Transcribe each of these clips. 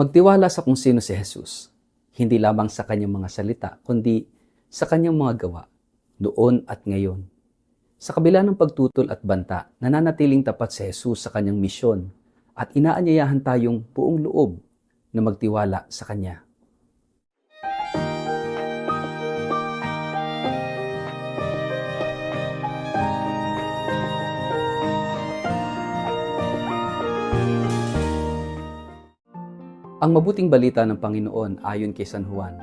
Magtiwala sa kung sino si Jesus, hindi lamang sa kanyang mga salita, kundi sa kanyang mga gawa, noon at ngayon. Sa kabila ng pagtutol at banta, nananatiling tapat si Jesus sa kanyang misyon at inaanyayahan tayong buong loob na magtiwala sa kanya. Ang mabuting balita ng Panginoon ayon kay San Juan.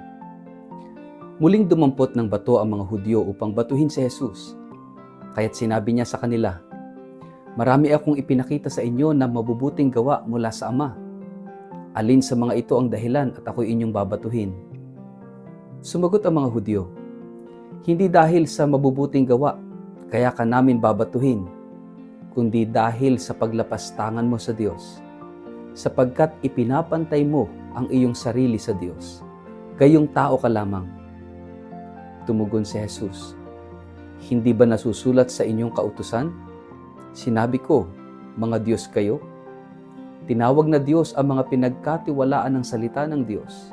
Muling dumampot ng bato ang mga Hudyo upang batuhin si Jesus. Kaya't sinabi niya sa kanila, "Marami akong ipinakita sa inyo na mabubuting gawa mula sa Ama. Alin sa mga ito ang dahilan at ako'y inyong babatuhin?" Sumagot ang mga Hudyo, "Hindi dahil sa mabubuting gawa, kaya ka namin babatuhin, kundi dahil sa paglapastangan mo sa Diyos, sapagkat ipinapantay mo ang iyong sarili sa Diyos. Gayong tao ka lamang." Tumugon si Jesus, "Hindi ba nasusulat sa inyong kautusan? Sinabi ko, mga Diyos kayo." Tinawag na Diyos ang mga pinagkatiwalaan ng salita ng Diyos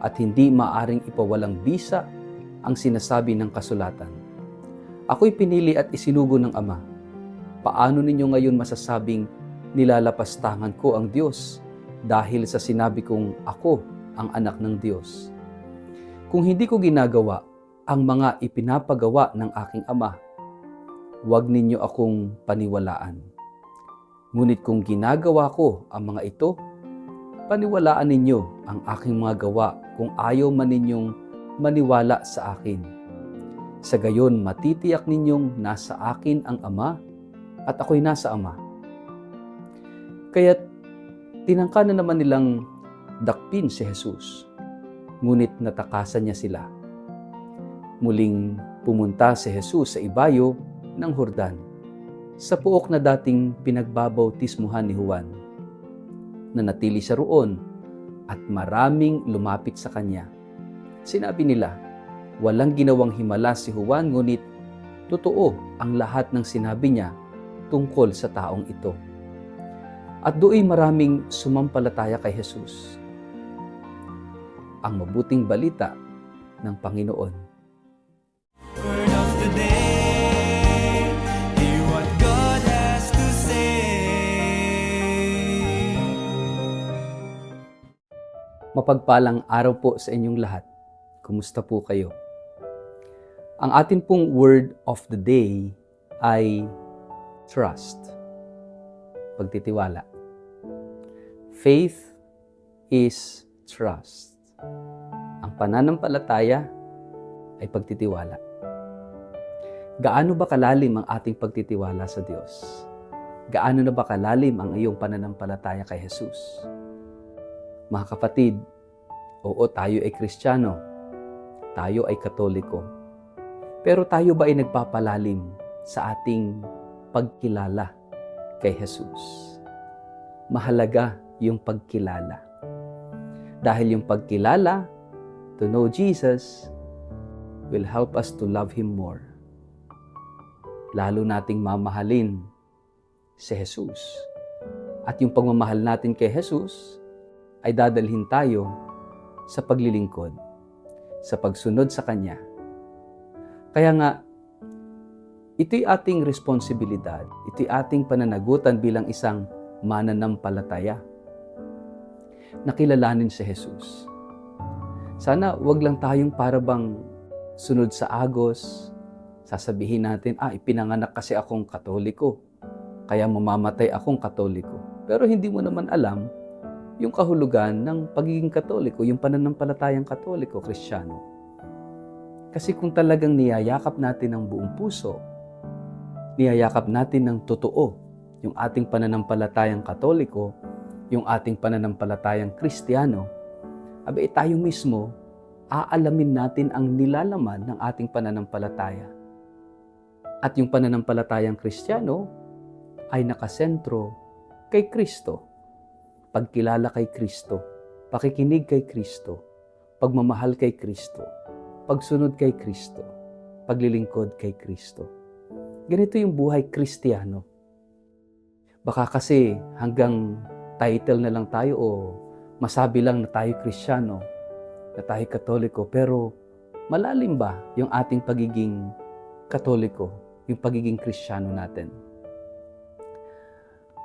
at hindi maaring ipawalang bisa ang sinasabi ng kasulatan. Ako'y pinili at isinugo ng Ama. Paano ninyo ngayon masasabing nilalapastangan ko ang Diyos dahil sa sinabi kong ako ang anak ng Diyos? Kung hindi ko ginagawa ang mga ipinapagawa ng aking Ama, huwag ninyo akong paniwalaan. Ngunit kung ginagawa ko ang mga ito, paniwalaan ninyo ang aking mga gawa kung ayaw man ninyong maniwala sa akin. Sa gayon, matitiyak ninyong nasa akin ang Ama at ako'y nasa Ama. Kaya't tinangka na naman nilang dakpin si Jesus, ngunit natakasan niya sila. Muling pumunta si Jesus sa ibayo ng Jordan, sa puok na dating pinagbabautismuhan ni Juan. Nanatili siya roon at maraming lumapit sa kanya. Sinabi nila, walang ginawang himala si Juan, ngunit totoo ang lahat ng sinabi niya tungkol sa taong ito. At do'y maraming sumampalataya kay Jesus. Ang mabuting balita ng Panginoon. Word of the day, hear what God has to say. Mapagpalang araw po sa inyong lahat. Kumusta po kayo? Ang atin pong word of the day ay trust. Pagtitiwala. Faith is trust. Ang pananampalataya ay pagtitiwala. Gaano ba kalalim ang ating pagtitiwala sa Diyos? Gaano na ba kalalim ang iyong pananampalataya kay Jesus? Mga kapatid, oo, tayo ay Kristiyano, tayo ay Katoliko. Pero tayo ba ay nagpapalalim sa ating pagkilala kay Jesus? Mahalaga yung pagkilala. Dahil yung pagkilala, to know Jesus, will help us to love Him more. Lalo nating mamahalin si Jesus. At yung pagmamahal natin kay Jesus ay dadalhin tayo sa paglilingkod, sa pagsunod sa Kanya. Kaya nga, ito'y ating responsibilidad, ito'y ating pananagutan bilang isang mananampalataya. Nakilalanin si Jesus. Sana wag lang tayong parabang sunod sa agos, sasabihin natin, ipinanganak kasi akong Katoliko, kaya mamamatay akong Katoliko. Pero hindi mo naman alam yung kahulugan ng pagiging Katoliko, yung pananampalatayang Katoliko, Kristiyano. Kasi kung talagang niyayakap natin ng buong puso, niyayakap natin ng totoo yung ating pananampalatayang Katoliko, yung ating pananampalatayang Kristiyano, tayo mismo, aalamin natin ang nilalaman ng ating pananampalataya. At yung pananampalatayang Kristiyano ay nakasentro kay Kristo. Pagkilala kay Kristo, pakikinig kay Kristo, pagmamahal kay Kristo, pagsunod kay Kristo, paglilingkod kay Kristo. Ganito yung buhay Kristiyano. Baka kasi hanggang title na lang tayo o masabi lang na tayo Kristiyano, na tayo Katoliko, pero malalim ba yung ating pagiging Katoliko, yung pagiging Kristiyano natin?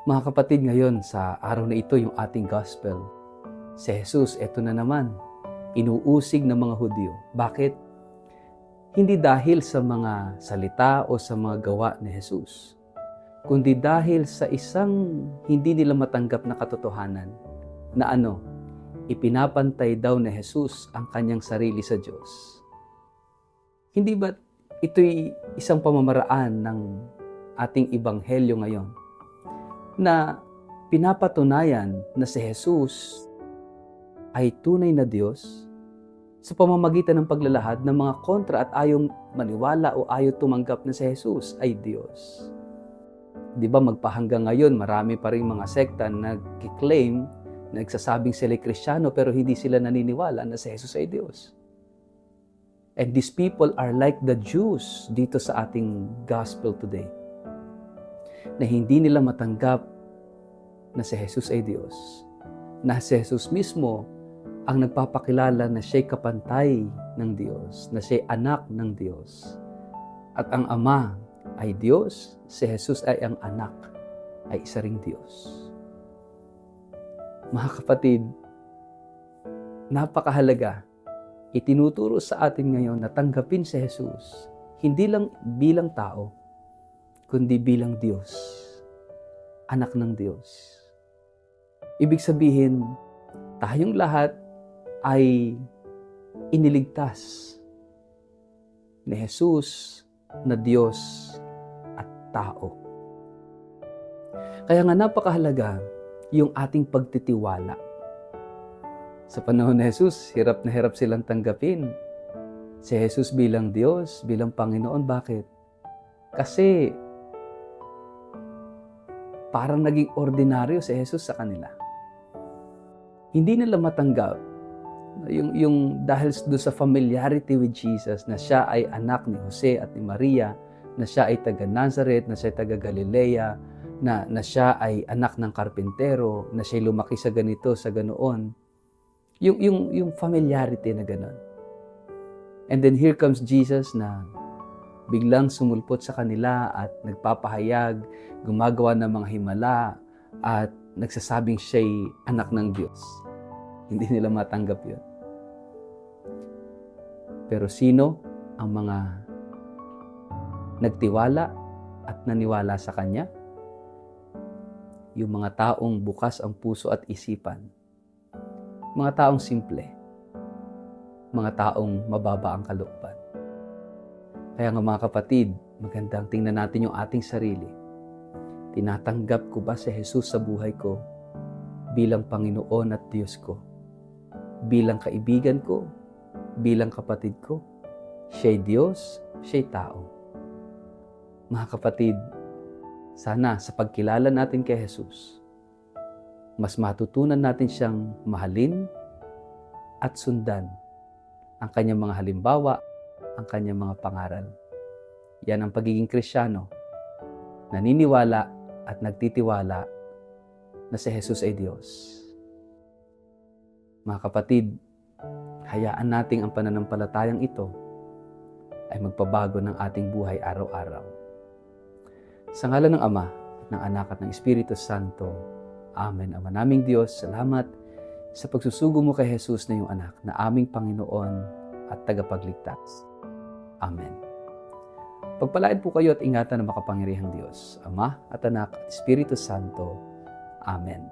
Mga kapatid, ngayon sa araw na ito, yung ating gospel, si Jesus, eto na naman, inuusig ng mga Hudyo. Bakit? Hindi dahil sa mga salita o sa mga gawa ni Jesus, kundi dahil sa isang hindi nila matanggap na katotohanan na ipinapantay daw ni Jesus ang kanyang sarili sa Diyos. Hindi ba ito'y isang pamamaraan ng ating ebanghelyo ngayon na pinapatunayan na si Jesus ay tunay na Diyos sa pamamagitan ng paglalahad ng mga kontra at ayaw maniwala o ayaw tumanggap na si Jesus ay Diyos. Di ba magpahanggang ngayon, marami pa rin mga sekta na nag-claim, nagsasabing sila ay Kristiyano pero hindi sila naniniwala na si Jesus ay Diyos. And these people are like the Jews dito sa ating gospel today, na hindi nila matanggap na si Jesus ay Diyos, na si Jesus mismo ang nagpapakilala na siya'y kapantay ng Diyos, na siya'y anak ng Diyos. At ang Ama ay Diyos, si Jesus ay ang anak, ay isa ring Diyos. Mga kapatid, napakahalaga, itinuturo sa atin ngayon na tanggapin si Jesus, hindi lang bilang tao, kundi bilang Diyos, anak ng Diyos. Ibig sabihin, tayong lahat ay iniligtas ni Jesus na Diyos at tao. Kaya nga napakahalaga yung ating pagtitiwala. Sa panahon ni Jesus, hirap na hirap silang tanggapin si Jesus bilang Diyos, bilang Panginoon. Bakit? Kasi parang naging ordinaryo si Jesus sa kanila. Hindi nila matanggap yung dahil doon sa familiarity with Jesus, na siya ay anak ni Jose at ni Maria, na siya ay taga Nazareth, na siya ay taga Galilea, na siya ay anak ng karpintero, na siya ay lumaki sa ganito, sa ganoon. Yung familiarity na ganoon. And then here comes Jesus na biglang sumulpot sa kanila at nagpapahayag, gumagawa ng mga himala, at nagsasabing siya'y anak ng Diyos. Hindi nila matanggap yun. Pero sino ang mga nagtiwala at naniwala sa Kanya? Yung mga taong bukas ang puso at isipan. Mga taong simple. Mga taong mababa ang kalooban. Kaya nga mga kapatid, magandang tingnan natin yung ating sarili. Tinatanggap ko ba si Jesus sa buhay ko bilang Panginoon at Diyos ko? Bilang kaibigan ko? Bilang kapatid ko? Siya'y Diyos, siya'y tao. Mga kapatid, sana sa pagkilala natin kay Jesus, mas matutunan natin siyang mahalin at sundan ang kanyang mga halimbawa, ang kanyang mga pangaral. Yan ang pagiging Kristiyano, naniniwala at nagtitiwala na si Jesus ay Diyos. Mga kapatid, hayaan nating ang pananampalatayang ito ay magpabago ng ating buhay araw-araw. Sa ngalan ng Ama, ng Anak at ng Espiritu Santo. Amen. Ama naming Diyos, salamat sa pagsusugo mo kay Jesus na iyong anak, na aming Panginoon at tagapagligtas. Amen. Pagpalain po kayo at ingatan ng makapangyarihang Diyos, Ama at Anak at Espiritu Santo. Amen.